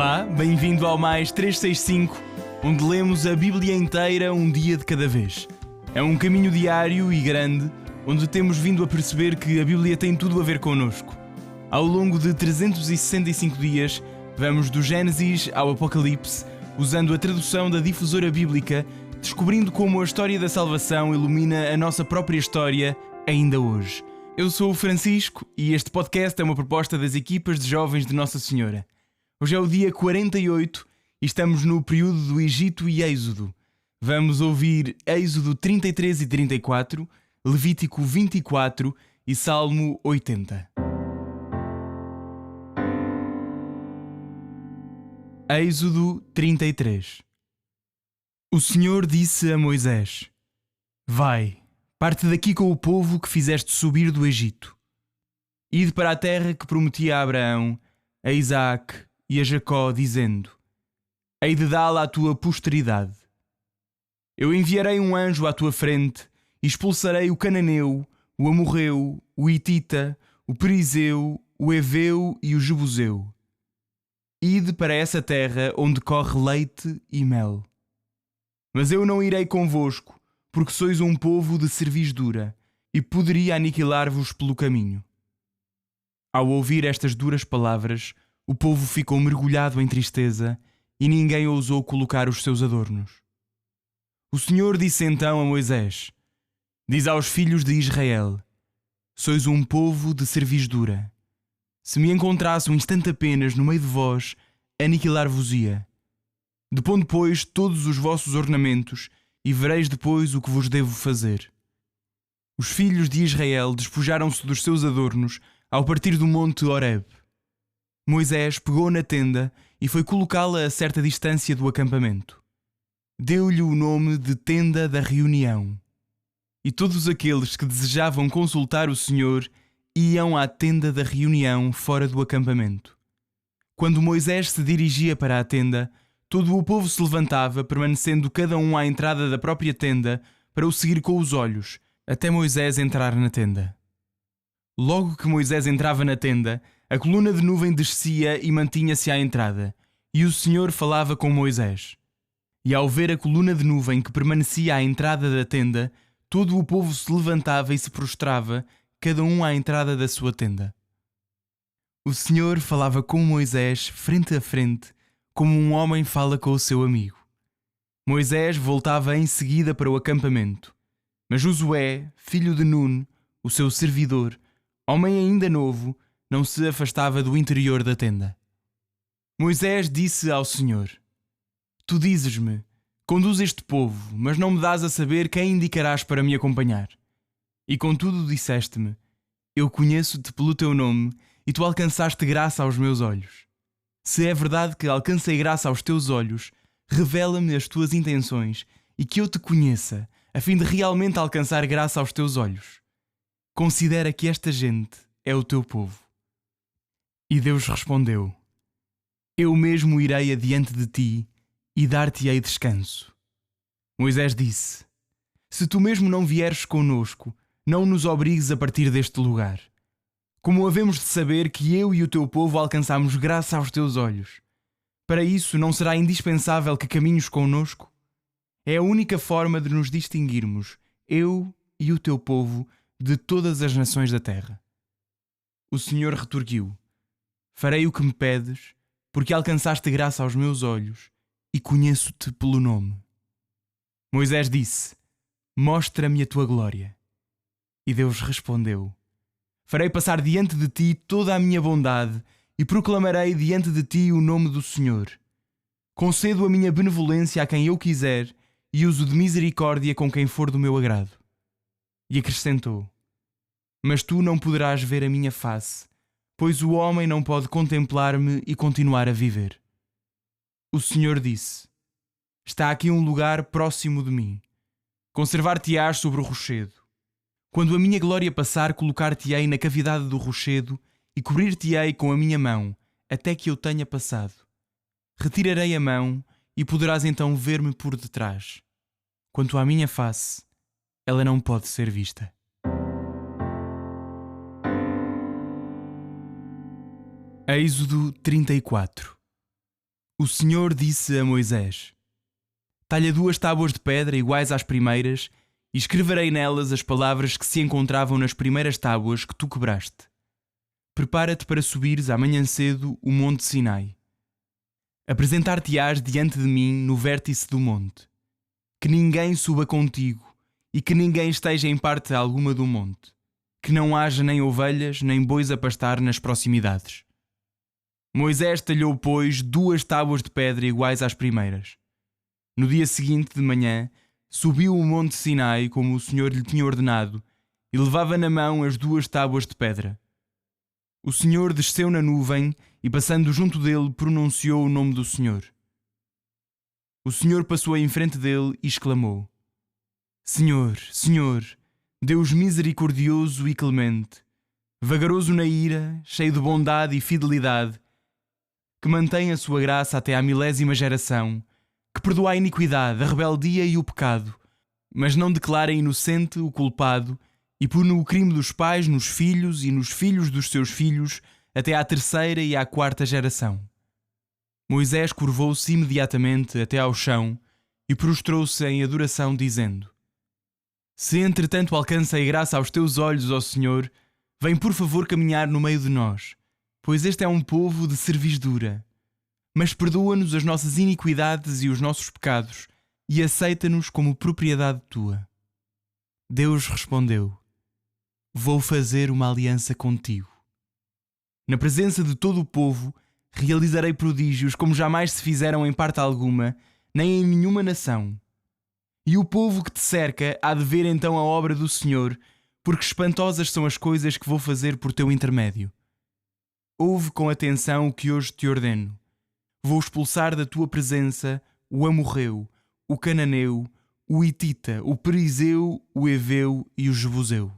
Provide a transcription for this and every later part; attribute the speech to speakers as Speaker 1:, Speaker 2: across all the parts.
Speaker 1: Olá, bem-vindo ao Mais 365, onde lemos a Bíblia inteira um dia de cada vez. É um caminho diário e grande, onde temos vindo a perceber que a Bíblia tem tudo a ver connosco. Ao longo de 365 dias, vamos do Gênesis ao Apocalipse, usando a tradução da Difusora Bíblica, descobrindo como a história da salvação ilumina a nossa própria história ainda hoje. Eu sou o Francisco e este podcast é uma proposta das equipas de jovens de Nossa Senhora. Hoje é o dia 48 e estamos no período do Egito e Êxodo. Vamos ouvir Êxodo 33 e 34, Levítico 24 e Salmo 80. Êxodo 33. O Senhor disse a Moisés: Vai, parte daqui com o povo que fizeste subir do Egito. Ide para a terra que prometi a Abraão, a Isaque e a Jacó, dizendo: Hei de dá-la à tua posteridade. Eu enviarei um anjo à tua frente e expulsarei o cananeu, o amorreu, o hitita, o perizeu, o heveu e o jebuseu. Ide para essa terra onde corre leite e mel. Mas eu não irei convosco, porque sois um povo de cerviz dura, e poderia aniquilar-vos pelo caminho. Ao ouvir estas duras palavras, o povo ficou mergulhado em tristeza, e ninguém ousou colocar os seus adornos. O Senhor disse então a Moisés: Diz aos filhos de Israel: Sois um povo de cerviz dura. Se me encontrasse um instante apenas no meio de vós, aniquilar-vos-ia. Depondo, pois, todos os vossos ornamentos, e vereis depois o que vos devo fazer. Os filhos de Israel despojaram-se dos seus adornos ao partir do monte Horebe. Moisés pegou na tenda e foi colocá-la a certa distância do acampamento. Deu-lhe o nome de Tenda da Reunião. E todos aqueles que desejavam consultar o Senhor iam à tenda da reunião fora do acampamento. Quando Moisés se dirigia para a tenda, todo o povo se levantava, permanecendo cada um à entrada da própria tenda, para o seguir com os olhos, até Moisés entrar na tenda. Logo que Moisés entrava na tenda, a coluna de nuvem descia e mantinha-se à entrada, e o Senhor falava com Moisés. E ao ver a coluna de nuvem que permanecia à entrada da tenda, todo o povo se levantava e se prostrava, cada um à entrada da sua tenda. O Senhor falava com Moisés frente a frente, como um homem fala com o seu amigo. Moisés voltava em seguida para o acampamento, mas Josué, filho de Nun, o seu servidor, homem ainda novo, não se afastava do interior da tenda. Moisés disse ao Senhor: Tu dizes-me: Conduz este povo, mas não me dás a saber quem indicarás para me acompanhar. E contudo disseste-me: Eu conheço-te pelo teu nome, e tu alcançaste graça aos meus olhos. Se é verdade que alcancei graça aos teus olhos, revela-me as tuas intenções e que eu te conheça, a fim de realmente alcançar graça aos teus olhos. Considera que esta gente é o teu povo. E Deus respondeu: Eu mesmo irei adiante de ti e dar-te-ei descanso. Moisés disse: Se tu mesmo não vieres conosco, não nos obrigues a partir deste lugar. Como havemos de saber que eu e o teu povo alcançamos graça aos teus olhos? Para isso não será indispensável que caminhes conosco? É a única forma de nos distinguirmos, eu e o teu povo, de todas as nações da terra. O Senhor retorquiu: Farei o que me pedes, porque alcançaste graça aos meus olhos e conheço-te pelo nome. Moisés disse: Mostra-me a tua glória. E Deus respondeu: Farei passar diante de ti toda a minha bondade e proclamarei diante de ti o nome do Senhor. Concedo a minha benevolência a quem eu quiser e uso de misericórdia com quem for do meu agrado. E acrescentou: Mas tu não poderás ver a minha face, pois o homem não pode contemplar-me e continuar a viver. O Senhor disse: Está aqui um lugar próximo de mim. Conservar-te-ás sobre o rochedo. Quando a minha glória passar, colocar-te-ei na cavidade do rochedo e cobrir-te-ei com a minha mão, até que eu tenha passado. Retirarei a mão e poderás então ver-me por detrás. Quanto à minha face, ela não pode ser vista. Êxodo 34. O Senhor disse a Moisés: Talha 2 tábuas de pedra iguais às primeiras, e escreverei nelas as palavras que se encontravam nas primeiras tábuas que tu quebraste. Prepara-te para subires amanhã cedo o monte Sinai. Apresentar-te-ás diante de mim no vértice do monte. Que ninguém suba contigo, e que ninguém esteja em parte alguma do monte. Que não haja nem ovelhas, nem bois a pastar nas proximidades. Moisés talhou, pois, 2 tábuas de pedra iguais às primeiras. No dia seguinte de manhã, subiu o monte Sinai como o Senhor lhe tinha ordenado, e levava na mão as 2 tábuas de pedra. O Senhor desceu na nuvem e, passando junto dele, pronunciou o nome do Senhor. O Senhor passou em frente dele e exclamou: Senhor, Senhor, Deus misericordioso e clemente, vagaroso na ira, cheio de bondade e fidelidade, que mantém a sua graça até à 1000ª geração, que perdoa a iniquidade, a rebeldia e o pecado, mas não declara inocente o culpado, e pune o crime dos pais nos filhos e nos filhos dos seus filhos, até à 3ª e à 4ª geração. Moisés curvou-se imediatamente até ao chão e prostrou-se em adoração, dizendo: Se entretanto alcancei graça aos teus olhos, ó Senhor, vem por favor caminhar no meio de nós, pois este é um povo de servidura. Mas perdoa-nos as nossas iniquidades e os nossos pecados, e aceita-nos como propriedade tua. Deus respondeu: Vou fazer uma aliança contigo. Na presença de todo o povo, realizarei prodígios como jamais se fizeram em parte alguma, nem em nenhuma nação. E o povo que te cerca há de ver então a obra do Senhor, porque espantosas são as coisas que vou fazer por teu intermédio. Ouve com atenção o que hoje te ordeno. Vou expulsar da tua presença o amorreu, o cananeu, o hitita, o perizeu, o heveu e o jebuseu.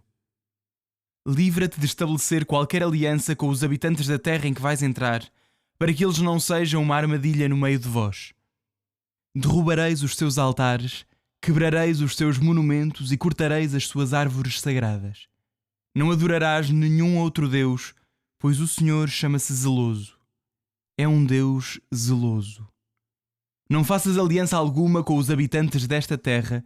Speaker 1: Livra-te de estabelecer qualquer aliança com os habitantes da terra em que vais entrar, para que eles não sejam uma armadilha no meio de vós. Derrubareis os seus altares, quebrareis os seus monumentos e cortareis as suas árvores sagradas. Não adorarás nenhum outro Deus, pois o Senhor chama-se zeloso. É um Deus zeloso. Não faças aliança alguma com os habitantes desta terra,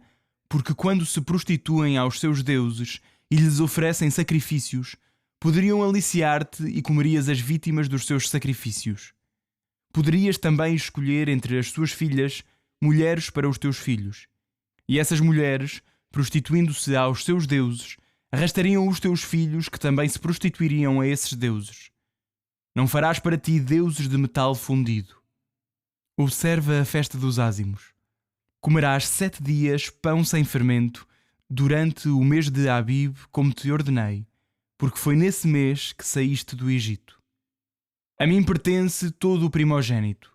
Speaker 1: porque quando se prostituem aos seus deuses e lhes oferecem sacrifícios, poderiam aliciar-te e comerias as vítimas dos seus sacrifícios. Poderias também escolher entre as suas filhas mulheres para os teus filhos. E essas mulheres, prostituindo-se aos seus deuses, arrastariam os teus filhos que também se prostituiriam a esses deuses. Não farás para ti deuses de metal fundido. Observa a festa dos ázimos. Comerás 7 dias pão sem fermento durante o mês de Abib, como te ordenei, porque foi nesse mês que saíste do Egito. A mim pertence todo o primogênito,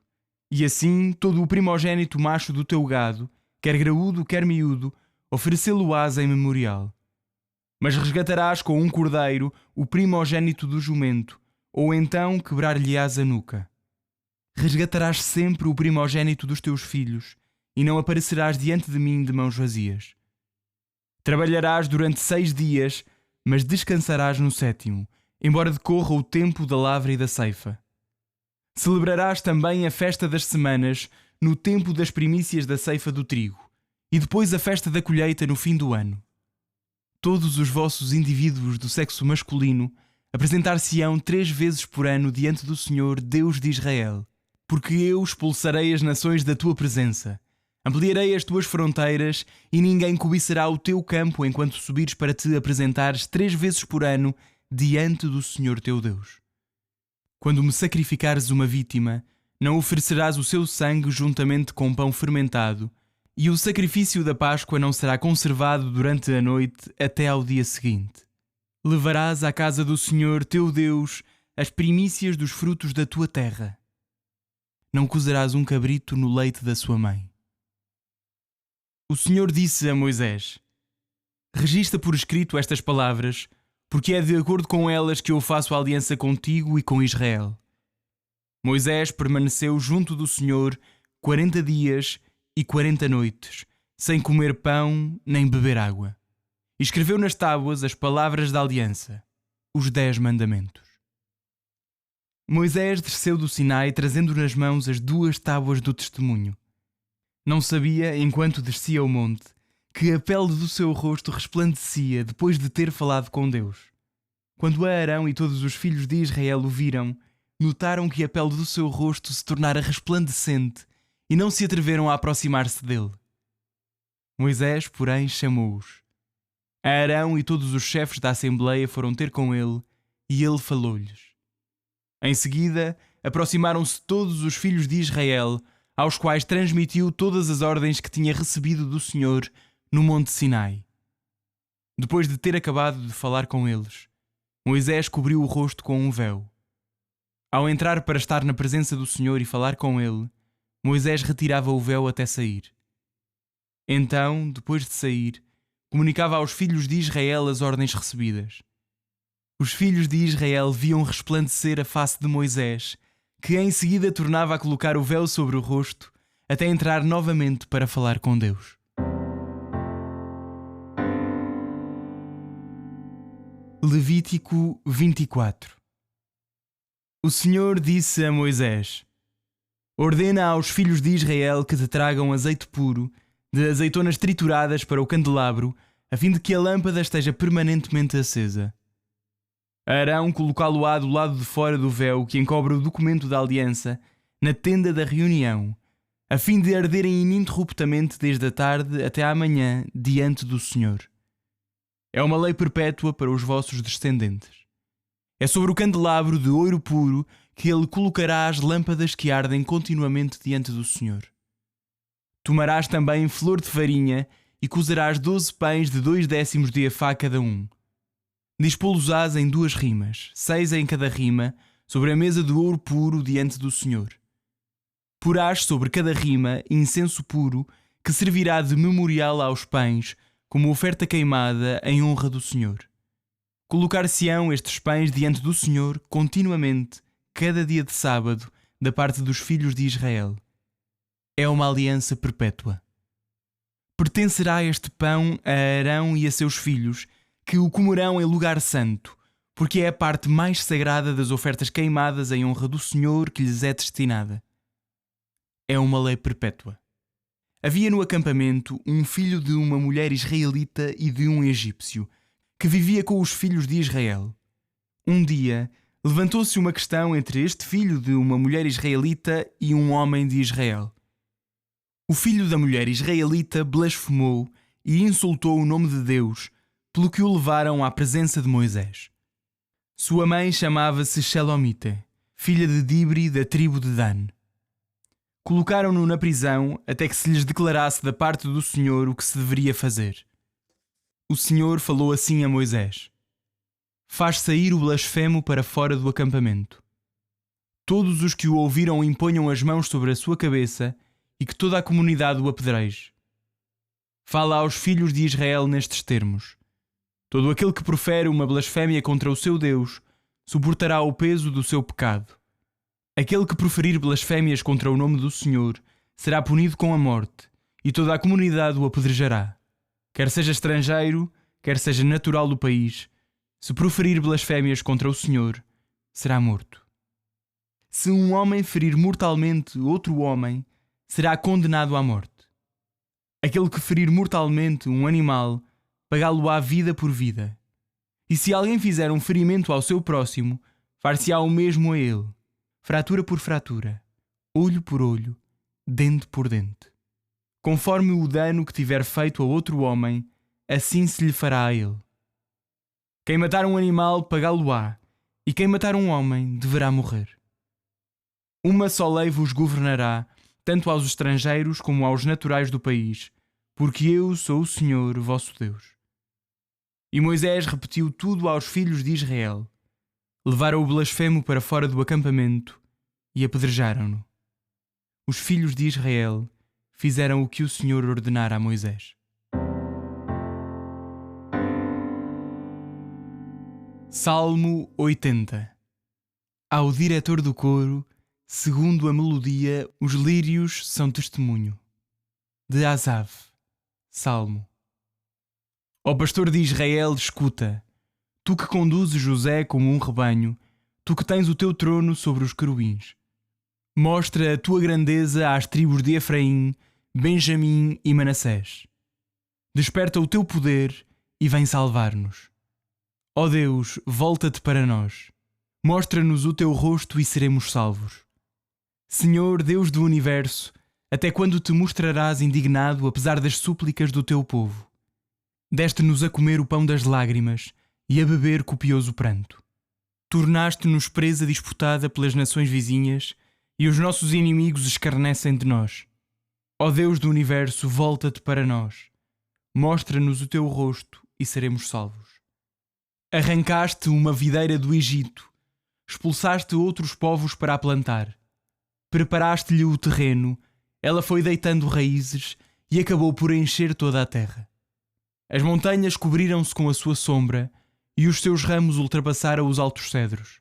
Speaker 1: e assim todo o primogênito macho do teu gado, quer graúdo, quer miúdo, oferecê-lo-ás em memorial. Mas resgatarás com um cordeiro o primogênito do jumento, ou então quebrar-lhe-ás a nuca. Resgatarás sempre o primogênito dos teus filhos, e não aparecerás diante de mim de mãos vazias. Trabalharás durante 6 dias, mas descansarás no 7º, embora decorra o tempo da lavra e da ceifa. Celebrarás também a festa das semanas no tempo das primícias da ceifa do trigo, e depois a festa da colheita no fim do ano. Todos os vossos indivíduos do sexo masculino apresentar-se-ão 3 vezes por ano diante do Senhor, Deus de Israel, porque eu expulsarei as nações da tua presença. Ampliarei as tuas fronteiras e ninguém cobiçará o teu campo enquanto subires para te apresentares 3 vezes por ano diante do Senhor teu Deus. Quando me sacrificares uma vítima, não oferecerás o seu sangue juntamente com pão fermentado, e o sacrifício da Páscoa não será conservado durante a noite até ao dia seguinte. Levarás à casa do Senhor teu Deus as primícias dos frutos da tua terra. Não cozerás um cabrito no leite da sua mãe. O Senhor disse a Moisés: Registra por escrito estas palavras, porque é de acordo com elas que eu faço a aliança contigo e com Israel. Moisés permaneceu junto do Senhor 40 dias e 40 noites, sem comer pão nem beber água. E escreveu nas tábuas as palavras da aliança, os 10 mandamentos. Moisés desceu do Sinai trazendo nas mãos as 2 tábuas do testemunho. Não sabia, enquanto descia o monte, que a pele do seu rosto resplandecia depois de ter falado com Deus. Quando Arão e todos os filhos de Israel o viram, notaram que a pele do seu rosto se tornara resplandecente e não se atreveram a aproximar-se dele. Moisés, porém, chamou-os. Arão e todos os chefes da Assembleia foram ter com ele e ele falou-lhes. Em seguida, aproximaram-se todos os filhos de Israel, aos quais transmitiu todas as ordens que tinha recebido do Senhor no Monte Sinai. Depois de ter acabado de falar com eles, Moisés cobriu o rosto com um véu. Ao entrar para estar na presença do Senhor e falar com ele, Moisés retirava o véu até sair. Então, depois de sair, comunicava aos filhos de Israel as ordens recebidas. Os filhos de Israel viam resplandecer a face de Moisés, que em seguida tornava a colocar o véu sobre o rosto, até entrar novamente para falar com Deus. Levítico 24. O Senhor disse a Moisés: ordena aos filhos de Israel que te tragam azeite puro, de azeitonas trituradas para o candelabro, a fim de que a lâmpada esteja permanentemente acesa. Arão colocá-lo-á do lado de fora do véu que encobre o documento da aliança, na tenda da reunião, a fim de arderem ininterruptamente desde a tarde até à manhã diante do Senhor. É uma lei perpétua para os vossos descendentes. É sobre o candelabro de ouro puro que ele colocará as lâmpadas que ardem continuamente diante do Senhor. Tomarás também flor de farinha e cozerás 12 pães de 2/10 de efá cada um. Dispô-los-ás em 2 rimas, 6 em cada rima, sobre a mesa de ouro puro diante do Senhor. Porás sobre cada rima incenso puro, que servirá de memorial aos pães, como oferta queimada em honra do Senhor. Colocar-se-ão estes pães diante do Senhor continuamente, cada dia de sábado, da parte dos filhos de Israel. É uma aliança perpétua. Pertencerá este pão a Arão e a seus filhos, que o comerão em lugar santo, porque é a parte mais sagrada das ofertas queimadas em honra do Senhor que lhes é destinada. É uma lei perpétua. Havia no acampamento um filho de uma mulher israelita e de um egípcio, que vivia com os filhos de Israel. Um dia, levantou-se uma questão entre este filho de uma mulher israelita e um homem de Israel. O filho da mulher israelita blasfemou e insultou o nome de Deus, pelo que o levaram à presença de Moisés. Sua mãe chamava-se Shelomite, filha de Dibri da tribo de Dan. Colocaram-no na prisão até que se lhes declarasse da parte do Senhor o que se deveria fazer. O Senhor falou assim a Moisés: faz sair o blasfemo para fora do acampamento. Todos os que o ouviram imponham as mãos sobre a sua cabeça e que toda a comunidade o apedreje. Fala aos filhos de Israel nestes termos: todo aquele que profere uma blasfémia contra o seu Deus suportará o peso do seu pecado. Aquele que proferir blasfémias contra o nome do Senhor será punido com a morte, e toda a comunidade o apedrejará. Quer seja estrangeiro, quer seja natural do país, se proferir blasfémias contra o Senhor, será morto. Se um homem ferir mortalmente outro homem, será condenado à morte. Aquele que ferir mortalmente um animal, pagá-lo-á vida por vida. E se alguém fizer um ferimento ao seu próximo, far-se-á o mesmo a ele, fratura por fratura, olho por olho, dente por dente. Conforme o dano que tiver feito a outro homem, assim se lhe fará a ele. Quem matar um animal, pagá-lo-á, e quem matar um homem, deverá morrer. Uma só lei vos governará, tanto aos estrangeiros como aos naturais do país, porque eu sou o Senhor, vosso Deus. E Moisés repetiu tudo aos filhos de Israel. Levaram o blasfemo para fora do acampamento e apedrejaram-no. Os filhos de Israel fizeram o que o Senhor ordenara a Moisés. Salmo 80. Ao diretor do coro, segundo a melodia, os lírios são testemunho. De Asaf. Salmo. Ó pastor de Israel, escuta. Tu que conduzes José como um rebanho, tu que tens o teu trono sobre os querubins. Mostra a tua grandeza às tribos de Efraim, Benjamim e Manassés. Desperta o teu poder e vem salvar-nos. Ó Deus, volta-te para nós. Mostra-nos o teu rosto e seremos salvos. Senhor, Deus do universo, até quando te mostrarás indignado apesar das súplicas do teu povo? Deste-nos a comer o pão das lágrimas e a beber copioso pranto. Tornaste-nos presa disputada pelas nações vizinhas e os nossos inimigos escarnecem de nós. Ó Deus do universo, volta-te para nós. Mostra-nos o teu rosto e seremos salvos. Arrancaste uma videira do Egito, expulsaste outros povos para a plantar. Preparaste-lhe o terreno, ela foi deitando raízes e acabou por encher toda a terra. As montanhas cobriram-se com a sua sombra e os seus ramos ultrapassaram os altos cedros.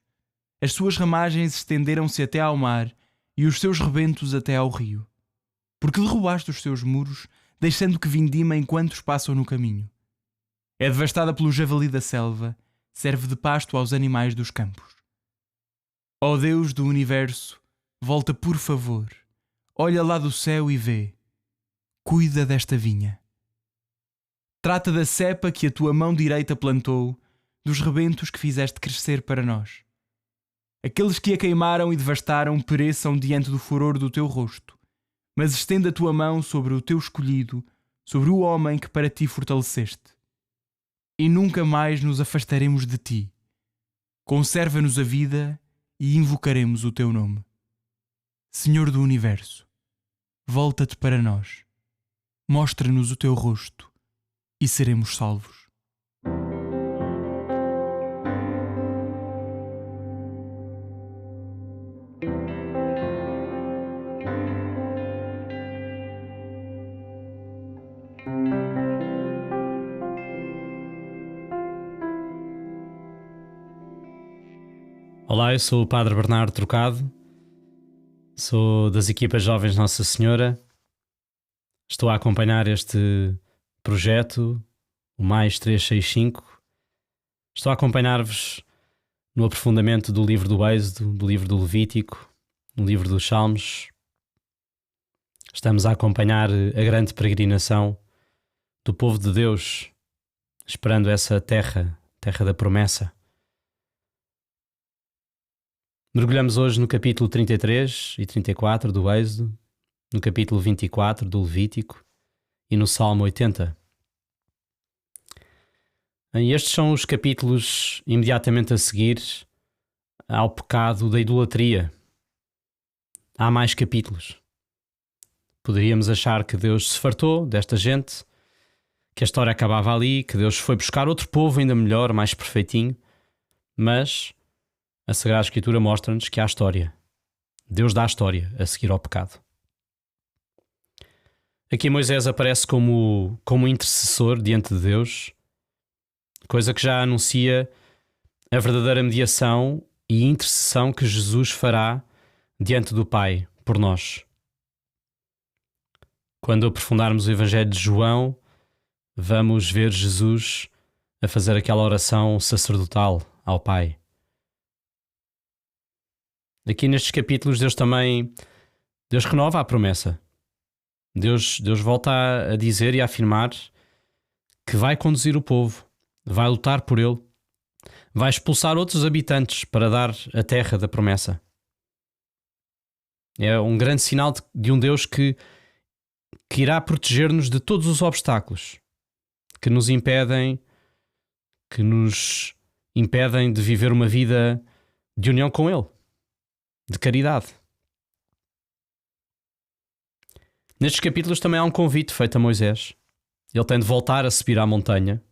Speaker 1: As suas ramagens estenderam-se até ao mar e os seus rebentos até ao rio. Porque derrubaste os seus muros, deixando que vindimem quantos passam no caminho. É devastada pelo javali da selva, serve de pasto aos animais dos campos. Ó Deus do universo, volta por favor, olha lá do céu e vê. Cuida desta vinha. Trata da cepa que a tua mão direita plantou, dos rebentos que fizeste crescer para nós. Aqueles que a queimaram e devastaram pereçam diante do furor do teu rosto, mas estende a tua mão sobre o teu escolhido, sobre o homem que para ti fortaleceste. E nunca mais nos afastaremos de ti. Conserva-nos a vida e invocaremos o teu nome. Senhor do universo, volta-te para nós. Mostra-nos o teu rosto e seremos salvos.
Speaker 2: Olá, eu sou o Padre Bernardo Trocado, sou das equipas Jovens Nossa Senhora. Estou a acompanhar este projeto, o Mais 365. Estou a acompanhar-vos no aprofundamento do livro do Êxodo, do livro do Levítico, no livro dos Salmos. Estamos a acompanhar a grande peregrinação do povo de Deus, esperando essa terra da promessa. Mergulhamos hoje no capítulo 33 e 34 do Êxodo, no capítulo 24 do Levítico e no Salmo 80. E estes são os capítulos imediatamente a seguir ao pecado da idolatria. Há mais capítulos. Poderíamos achar que Deus se fartou desta gente, que a história acabava ali, que Deus foi buscar outro povo ainda melhor, mais perfeitinho, mas a Sagrada Escritura mostra-nos que há história. Deus dá a história a seguir ao pecado. Aqui Moisés aparece como intercessor diante de Deus, coisa que já anuncia a verdadeira mediação e intercessão que Jesus fará diante do Pai por nós. Quando aprofundarmos o Evangelho de João, vamos ver Jesus a fazer aquela oração sacerdotal ao Pai. Aqui nestes capítulos Deus renova a promessa. Deus volta a dizer e a afirmar que vai conduzir o povo, vai lutar por ele, vai expulsar outros habitantes para dar a terra da promessa. É um grande sinal de um Deus que irá proteger-nos de todos os obstáculos que nos impedem de viver uma vida de união com Ele, de caridade. Nestes capítulos também há um convite feito a Moisés. Ele tem de voltar a subir à montanha.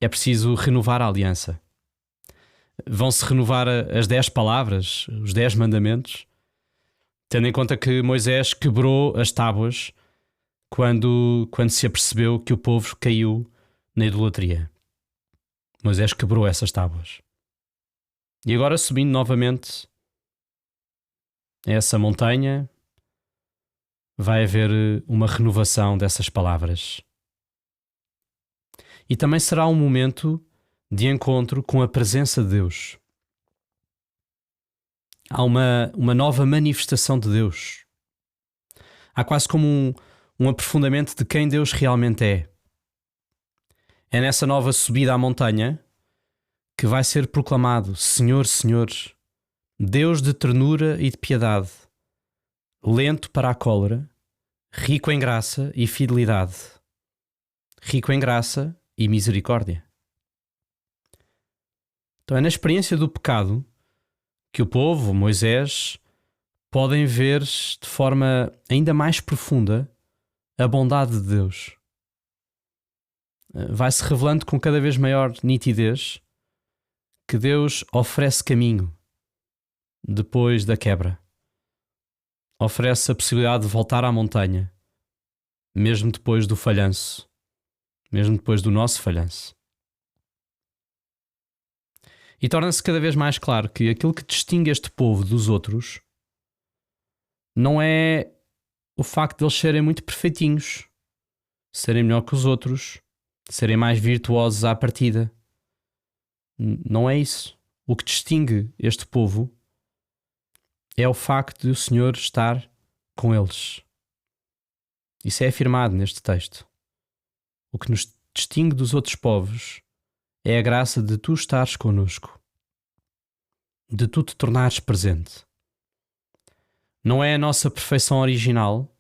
Speaker 2: É preciso renovar a aliança. Vão-se renovar as 10 palavras, os 10 mandamentos, tendo em conta que Moisés quebrou as tábuas quando se apercebeu que o povo caiu na idolatria. Moisés quebrou essas tábuas. E agora, subindo novamente essa montanha, vai haver uma renovação dessas palavras. E também será um momento de encontro com a presença de Deus. há uma nova manifestação de Deus. Há quase como um aprofundamento de quem Deus realmente é. É nessa nova subida à montanha que vai ser proclamado: Senhor, Senhor, Deus de ternura e de piedade, lento para a cólera, rico em graça e fidelidade, rico em graça e misericórdia. Então é na experiência do pecado que o povo, Moisés, podem ver de forma ainda mais profunda a bondade de Deus. Vai-se revelando com cada vez maior nitidez que Deus oferece caminho depois da quebra. Oferece a possibilidade de voltar à montanha, mesmo depois do falhanço, mesmo depois do nosso falhanço. E torna-se cada vez mais claro que aquilo que distingue este povo dos outros não é o facto de eles serem muito perfeitinhos, serem melhor que os outros, serem mais virtuosos à partida. Não é isso. O que distingue este povo é o facto de o Senhor estar com eles. Isso é afirmado neste texto. O que nos distingue dos outros povos é a graça de tu estares connosco, de tu te tornares presente. Não é a nossa perfeição original,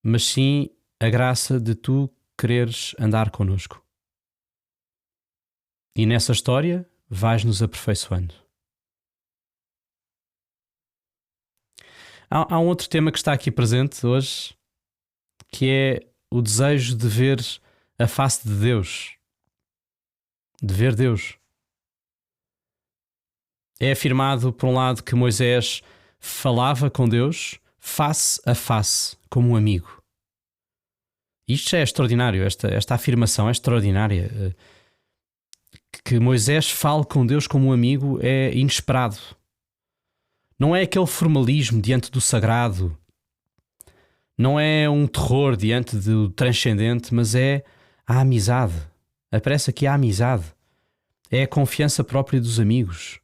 Speaker 2: mas sim a graça de tu quereres andar connosco. E nessa história vais-nos aperfeiçoando. Há um outro tema que está aqui presente hoje, que é o desejo de ver a face de Deus. De ver Deus. É afirmado, por um lado, que Moisés falava com Deus face a face, como um amigo. Isto já é extraordinário, esta afirmação é extraordinária. Que Moisés fale com Deus como um amigo é inesperado. Não é aquele formalismo diante do sagrado, não é um terror diante do transcendente, mas é a amizade. Aparece aqui a amizade. É a confiança própria dos amigos.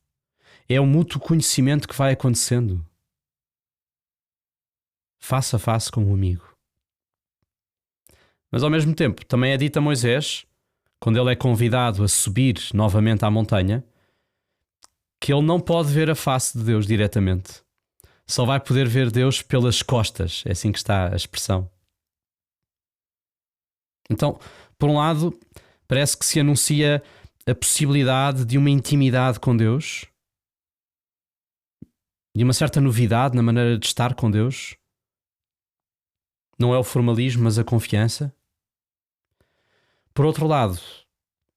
Speaker 2: É o mútuo conhecimento que vai acontecendo. Face a face com um amigo. Mas ao mesmo tempo, também é dito a Moisés, quando ele é convidado a subir novamente à montanha, que ele não pode ver a face de Deus diretamente. Só vai poder ver Deus pelas costas. É assim que está a expressão. Então, por um lado, parece que se anuncia a possibilidade de uma intimidade com Deus, de uma certa novidade na maneira de estar com Deus. Não é o formalismo, mas a confiança. Por outro lado,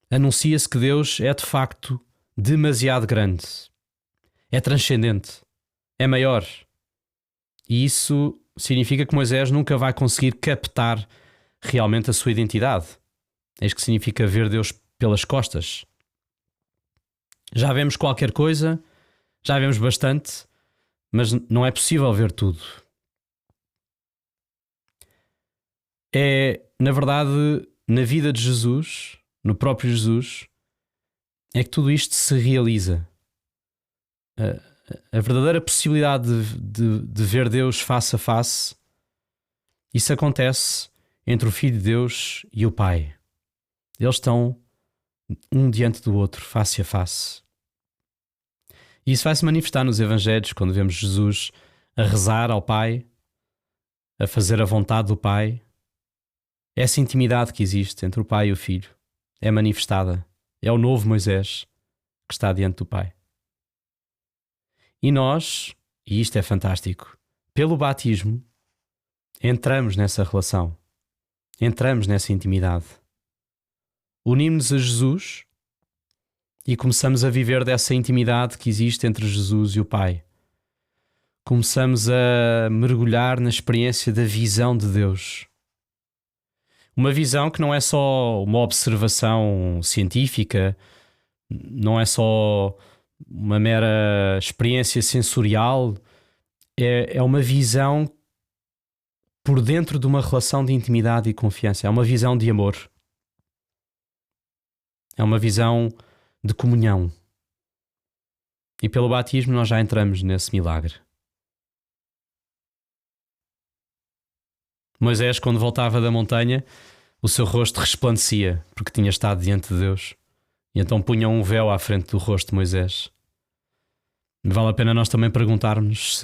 Speaker 2: anuncia-se que Deus é de facto demasiado grande, é transcendente, é maior. E isso significa que Moisés nunca vai conseguir captar realmente a sua identidade. É isso que significa ver Deus pelas costas. Já vemos qualquer coisa, já vemos bastante, mas não é possível ver tudo. É, na verdade, na vida de Jesus, no próprio Jesus, é que tudo isto se realiza. A verdadeira possibilidade de ver Deus face a face, isso acontece entre o Filho de Deus e o Pai. Eles estão um diante do outro, face a face. E isso vai se manifestar nos Evangelhos, quando vemos Jesus a rezar ao Pai, a fazer a vontade do Pai. Essa intimidade que existe entre o Pai e o Filho é manifestada. É o novo Moisés que está diante do Pai. E nós, e isto é fantástico, pelo batismo, entramos nessa relação. Entramos nessa intimidade. Unimos-nos a Jesus e começamos a viver dessa intimidade que existe entre Jesus e o Pai. Começamos a mergulhar na experiência da visão de Deus. Uma visão que não é só uma observação científica, não é só uma mera experiência sensorial, é uma visão por dentro de uma relação de intimidade e confiança. É uma visão de amor. É uma visão de comunhão. E pelo batismo nós já entramos nesse milagre. Moisés, quando voltava da montanha, o seu rosto resplandecia, porque tinha estado diante de Deus. E então punham um véu à frente do rosto de Moisés. Vale a pena nós também perguntarmos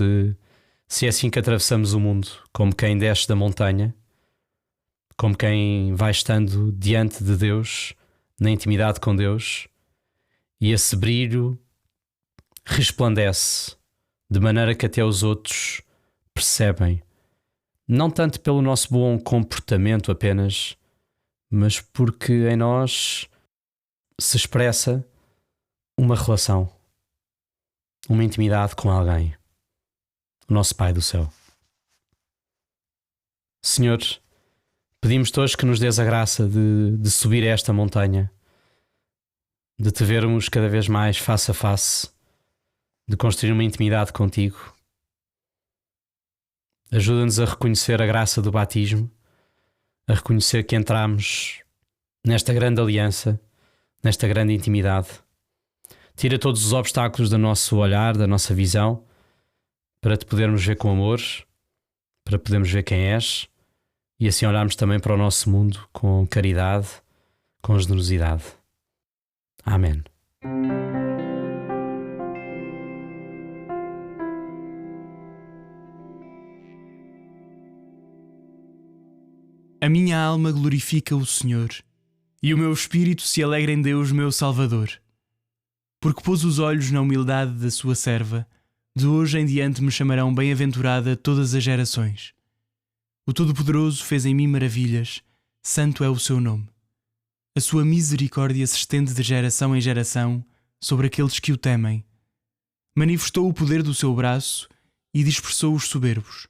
Speaker 2: se é assim que atravessamos o mundo, como quem desce da montanha, como quem vai estando diante de Deus, na intimidade com Deus, e esse brilho resplandece, de maneira que até os outros percebem, não tanto pelo nosso bom comportamento apenas, mas porque em nós se expressa uma relação, uma intimidade com alguém, o nosso Pai do céu. Senhor, pedimos-te hoje que nos dês a graça de subir esta montanha, de te vermos cada vez mais face a face, de construir uma intimidade contigo. Ajuda-nos a reconhecer a graça do batismo, a reconhecer que entramos nesta grande aliança, nesta grande intimidade. Tira todos os obstáculos do nosso olhar, da nossa visão, para te podermos ver com amor, para podermos ver quem és e assim olharmos também para o nosso mundo com caridade, com generosidade. Amém.
Speaker 1: A minha alma glorifica o Senhor, e o meu espírito se alegra em Deus, meu Salvador. Porque pôs os olhos na humildade da sua serva, de hoje em diante me chamarão bem-aventurada todas as gerações. O Todo-Poderoso fez em mim maravilhas, santo é o seu nome. A sua misericórdia se estende de geração em geração sobre aqueles que o temem. Manifestou o poder do seu braço e dispersou os soberbos.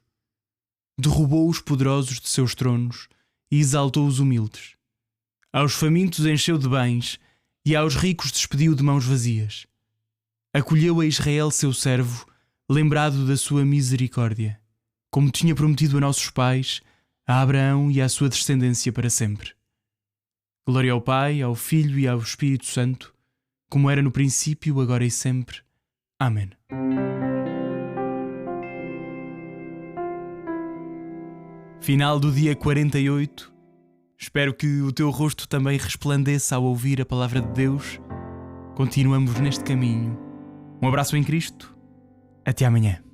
Speaker 1: Derrubou os poderosos de seus tronos e exaltou os humildes. Aos famintos encheu de bens e aos ricos despediu de mãos vazias. Acolheu a Israel seu servo, lembrado da sua misericórdia, como tinha prometido a nossos pais, a Abraão e à sua descendência para sempre. Glória ao Pai, ao Filho e ao Espírito Santo, como era no princípio, agora e sempre. Amém. Final do dia 48. Espero que o teu rosto também resplandeça ao ouvir a palavra de Deus. Continuamos neste caminho. Um abraço em Cristo. Até amanhã.